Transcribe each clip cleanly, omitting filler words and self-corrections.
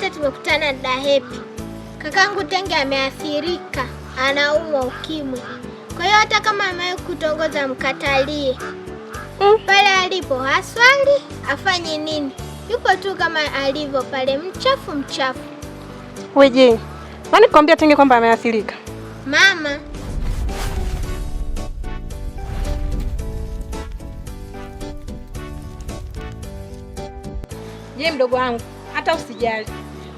wote tumekutana na Happy. Kakangu Tenge ameathirika, anaumwa ukimwi. Kwa hiyo hata kama amewahi kutongoza mkatalie. Pale alipo haswali afanye nini? Yupo tu kama alivyo pale, mchafu. Weje, nani kwambia Tenge kwamba ameathirika? Mama. Je, mdogo wangu, hata usijali.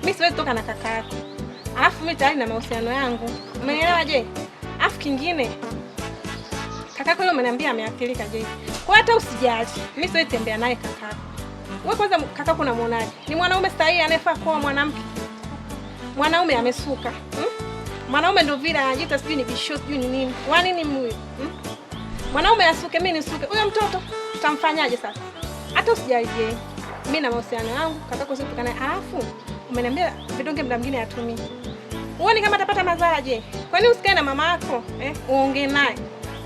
Mimi siwezi toka na kaka yako. Alafu mimi tayari na mahusiano yangu. Umeelewa je? Alafu kingine, kakako yule umeniambia ameathirika je. Kwa hata usijali. Mimi siwezi tembea naye kakako. Wewe kwanza kakako unamuonaje? Ni mwanaume sahihi anayefaa kuwa mwanamke? Mwanaume amesuka. Mwanaume ndio vile anajiita sijui ni bisho sijui ni nini. Wa nini mwe? Mwanaume asuke, mimi nisuke. Huyo mtoto tutamfanyaje sasa? Hata usijali je. Mimi na mahusiano yangu, kakako sio tukana. Alafu umeniambia vidonge muda mwingine atumie. Uone kama atapata madhara je? Kwa nini usikae na mama yako? Uongee naye.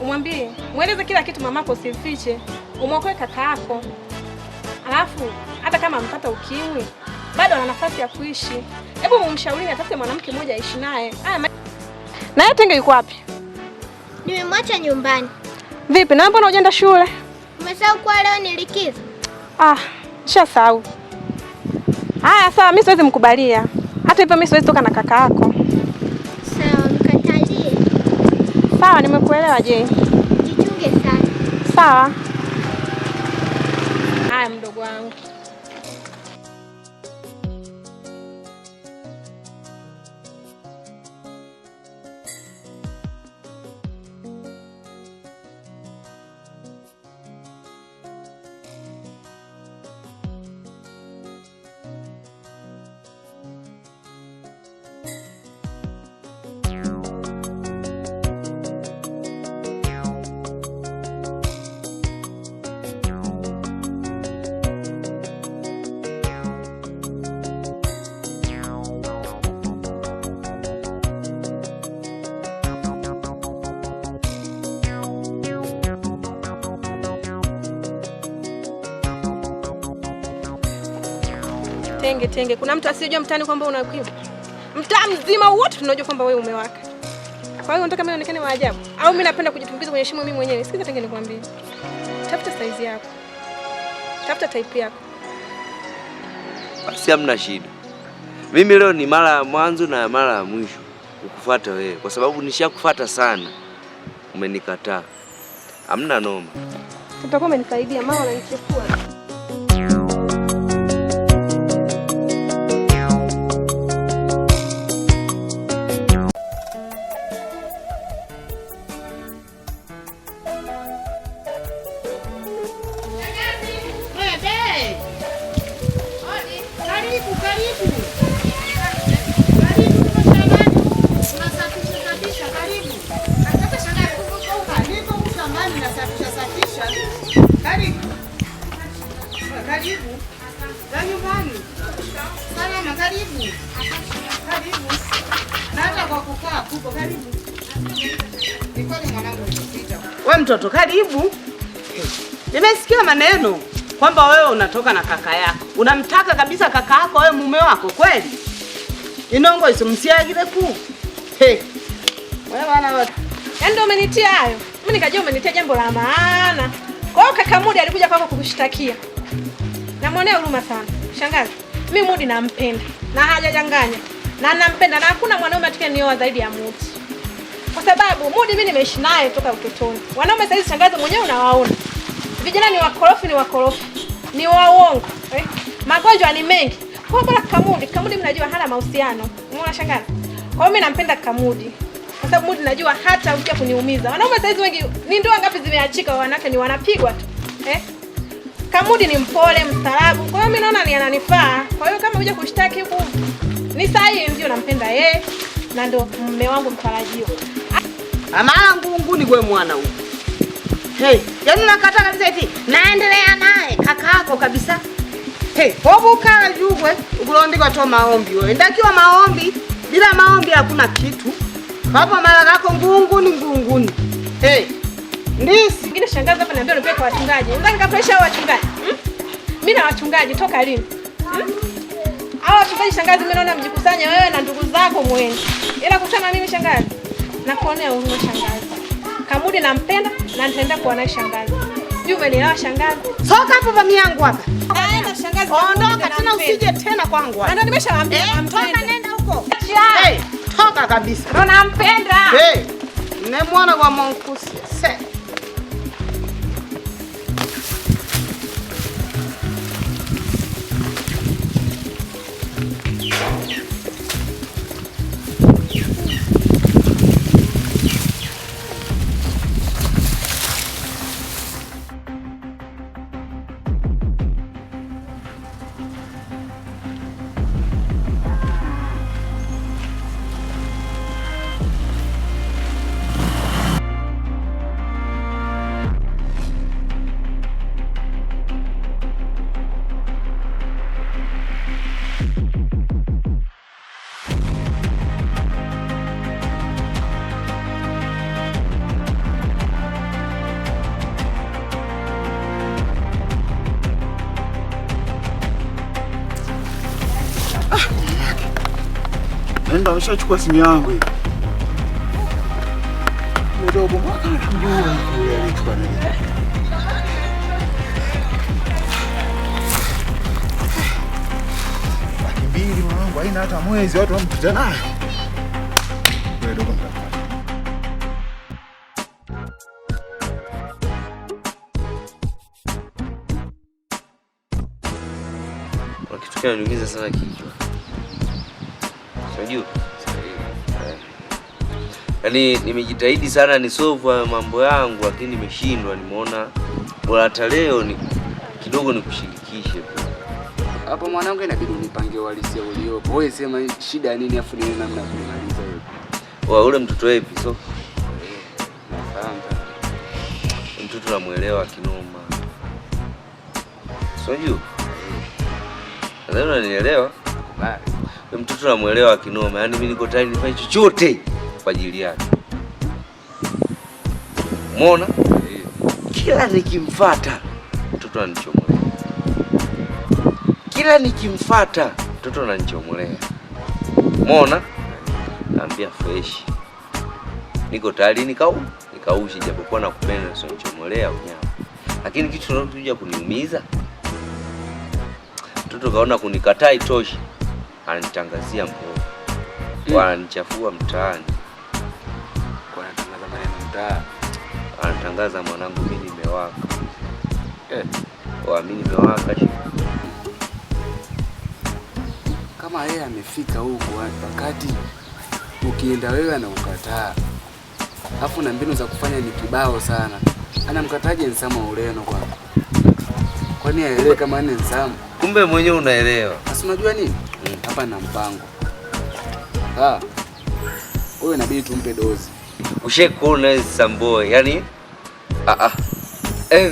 Umwambie, mueleze kila kitu mamako, usifiche. Umwokoe kaka yako. Alafu hata kama ampata ukimwi, bado ana nafasi ya kuishi. Hebu mumshauri atafute mwanamke mmoja aishi naye. Na yeye Tenge yuko wapi? Nimemwacha nyumbani. Vipi? Na mbona hujaenda shule? Umesahau kwa leo ni likizo? Nishasahau. Haya sawa, mimi siwezi mkubalia. Hata hivyo mimi siwezi toka na kaka yako. Sawa, mkatalie. Sawa, nimekuelewa je. Jichunge sana. Sawa. Haya mdogo wangu. Tenge, kuna mtu asiyejua mtaani kwamba una ukimwi? Mtaa mzima wote tunajua kwamba wewe umewaka. Kwa hiyo unataka mimi nionekane wa ajabu? Au mimi napenda kujitumbukiza kwenye shimo mimi mwenyewe? Sikiza Tenge, nikwambie. Tafuta size yako. Tafuta type yako. Basi hamna shida. Mimi leo ni mara ya mwanzo na mara ya mwisho kukufuata wewe, kwa sababu nishakufuata sana. Umenikataa. Hamna noma. Utakuwa umenisaidia, mama ananichefua. We mtoto karibu. Nimesikia maneno kwamba wewe unatoka na kaka yako. Unamtaka kabisa kaka yako wewe mume wako kweli? Inongo isumsiagire ku. Wewe bana wote. Yaani ndio umenitia hayo. Mimi nikajua umenitia jambo la maana. Kwa hiyo kaka Mudi alikuja kwako kukushtakia. Namuonea huruma sana. Shangazi, mimi Mudi nampenda na hajajanganya. Na nampenda na hakuna mwanaume atakayenioa zaidi ya Mudi. Kwa sababu Mudi mimi nimeishi naye toka utotoni. Wanaume sasa hivi shangazi mwenyewe unawaona. Vijana ni wakorofi. Ni waongo. Magonjwa ni mengi. Kwa bora Kamudi mnajua hana mahusiano. Umeona shangazi? Kwa hiyo mimi nampenda Kamudi. Kwa sababu Mudi najua hata ukia kuniumiza. Wanaume sasa hivi wengi ni ndoa ngapi zimeachika, wanawake ni wanapigwa tu. Kamudi ni mpole, mstaarabu. Kwa hiyo mimi naona ni ananifaa. Kwa hiyo kama uje kushtaki huko ni sahihi, ndio nampenda yeye na ndo mume wangu mtarajiwa. Amala ngunguni kwe mwana huyu. Yaani nakata kabisa eti naendelea naye kaka yako kabisa. Hobuka jugwe ukulondika to maombi wewe. Ndakiwa maombi, bila maombi hakuna kitu. Hapo mara yako ngunguni. Ndisi. Ngine shangaza hapa niambia nipe kwa wachungaji. Unataka nikapresha hao wachungaji? Mimi na wachungaji toka lini? Hao wachungaji shangazi, mimi naona mjikusanye wewe na ndugu zako mwenzi. Ila kusema mimi shangazi, nakuonea huruma shangazi. Kamudi nampenda na nitaenda kuwa naye shangazi. Sijui umenielewa shangazi? Soka hapo mami yangu hapa. Aenda shangazi. Ondoka tena usije tena kwangu. Ndio nimeshawaambia nampenda. Toka nenda huko. Hey, toka kabisa. Ndio nampenda. Hey. Nemwona kwa monkusi. Se. Nenda ameshachukua simu yangu hivi. Mdogo mwaka anamjua yule alichukua nini. Laki mbili mwanangu haina hata mwezi watu wampita nayo. Wewe dogo mtafanya. Kitu kinaniumiza sana kichwa. Unajua? Yaani nimejitahidi sana nisolve mambo yangu lakini nimeshindwa. Nimeona bora hata leo ni kidogo nikushirikishe. Hapo mwanangu inabidi unipange uhalisia uliopo. Wewe sema shida nini afu ni namna kumaliza wewe. Wa ule mtoto wapi so? Nafahamu. Mtoto namuelewa kinoma. Unajua? Sasa unanielewa? Bali mtoto namuelewa kinoma. Yaani mimi niko tayari nifanye chochote kwa ajili yake. Umeona? Kila nikimfuata mtoto ananichomolea. Kila nikimfuata mtoto ananichomolea. Umeona? Naambia fresh. Niko tayari nikaushi japokuwa nakupenda sio nichomolea unyama. Lakini kitu kinachokuja kuniumiza. Mtoto kaona kunikataa itoshi. Anitangazia mbovu. Wananichafua mtaani. kwa anatangaza maneno mtaa. Anatangaza mwanangu mimi nimewaka. Mimi nimewaka. Kama yeye amefika huko wakati ukienda wewe anaukataa. Alafu na mbinu za kufanya ni kibao sana. Anamkataje Nsamo Ureno kwa? Kwani aelewe kama ni Nsamo? Kumbe mwenyewe unaelewa. Sasa unajua nini? Hapa na mpango. Wewe inabidi tumpe dozi. Ushekona Nsamboi, yani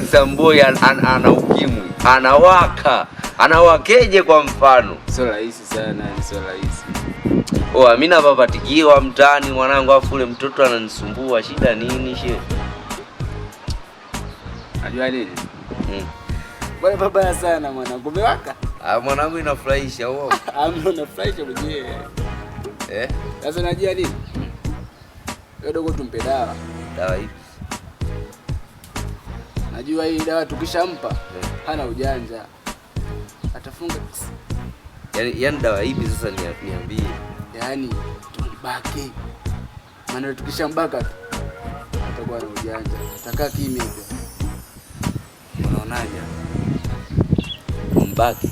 Nsamboi ana ukimwi, anawaka. Anawakeje kwa mfano? Sio rahisi sana, sio rahisi. Mimi napapatikiwa mtaani mwanangu afu ule mtoto ananisumbua. Shida nini she? Unajua nini? Bwana baba sana mwanangu umewaka. Mwanangu inafurahisha wao. Amna unafurahisha mwenyewe. Sasa unajua nini? Wewe dogo tumpe dawa. Dawa hivi. Najua hii dawa tukishampa hana ujanja. Atafunga. Yaani dawa hivi sasa niambie. Yaani tumbake. Maana tukishambaka tu atakuwa na ujanja. Atakaa kimya tu. Unaonaje? Tumbake.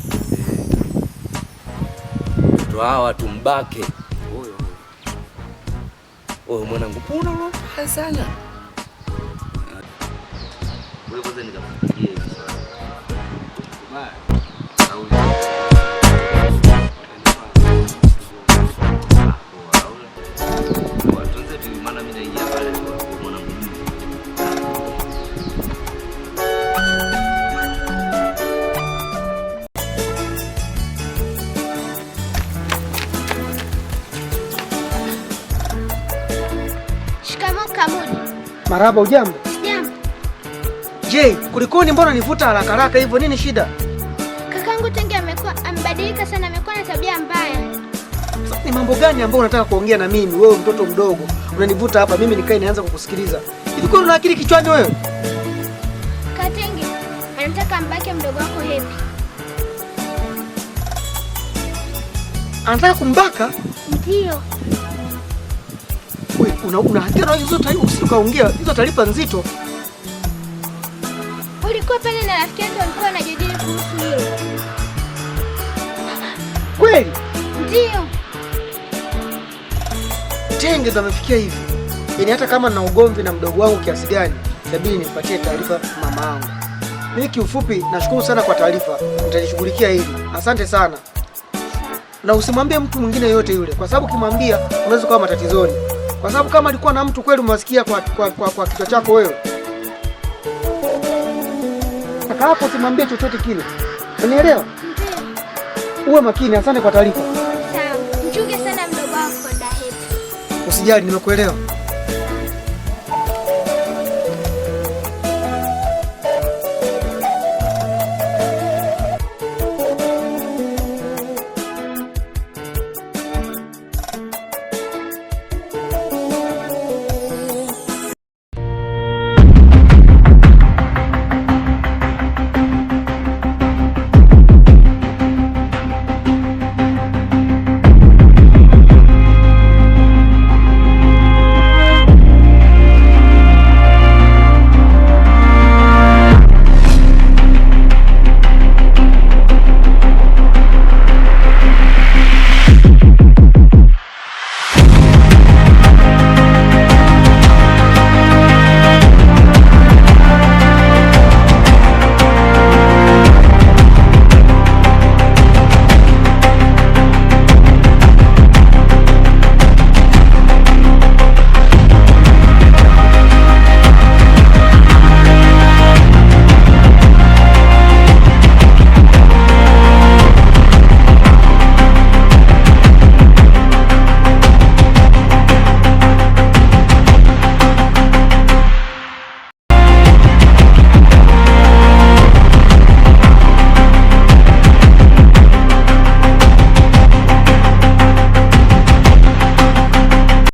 Hawa tumbake. Mwanangu pona roho sana. Wewe kwanza nikafikirie hivi sasa. Watunze tu maana mimi naingia pale kwa mwanangu. Marahaba, ujambo? Jambo. Je, kulikoni mbona nivuta haraka haraka hivyo, nini shida? Kakangu Tenge amebadilika sana, amekuwa na tabia mbaya. Ni mambo gani ambayo unataka kuongea na mimi? Wewe mtoto mdogo unanivuta hapa mimi nikae nianza kukusikiliza. Ilikuwa una akili kichwani wewe? Katenge anataka mbake mdogo wako Happy. Anataka kumbaka? Ndio. Wewe una hatia na hizo taarifa usikaongea. Hizo taarifa nzito. Ulikuwa pale na rafiki yako alikuwa anajadili kuhusu hilo. Kweli? Ndio. Tenge ndo amefikia hivi. Yaani hata kama na ugomvi na mdogo wangu kiasi gani, inabidi nimpatie taarifa mama yangu. Mimi kiufupi nashukuru sana kwa taarifa. Nitalishughulikia hili. Asante sana. Na usimwambie mtu mwingine yote yule, kwa sababu kimwambia unaweza kuwa matatizoni. Kwa sababu kama alikuwa na mtu kweli umesikia kwa kichwa chako wewe. Kaka hapo usimwambie chochote kile. Unielewa? Ndio. Uwe makini, asante kwa taarifa. Sawa. Mchunge sana mdogo wako Happy. Usijali, nimekuelewa.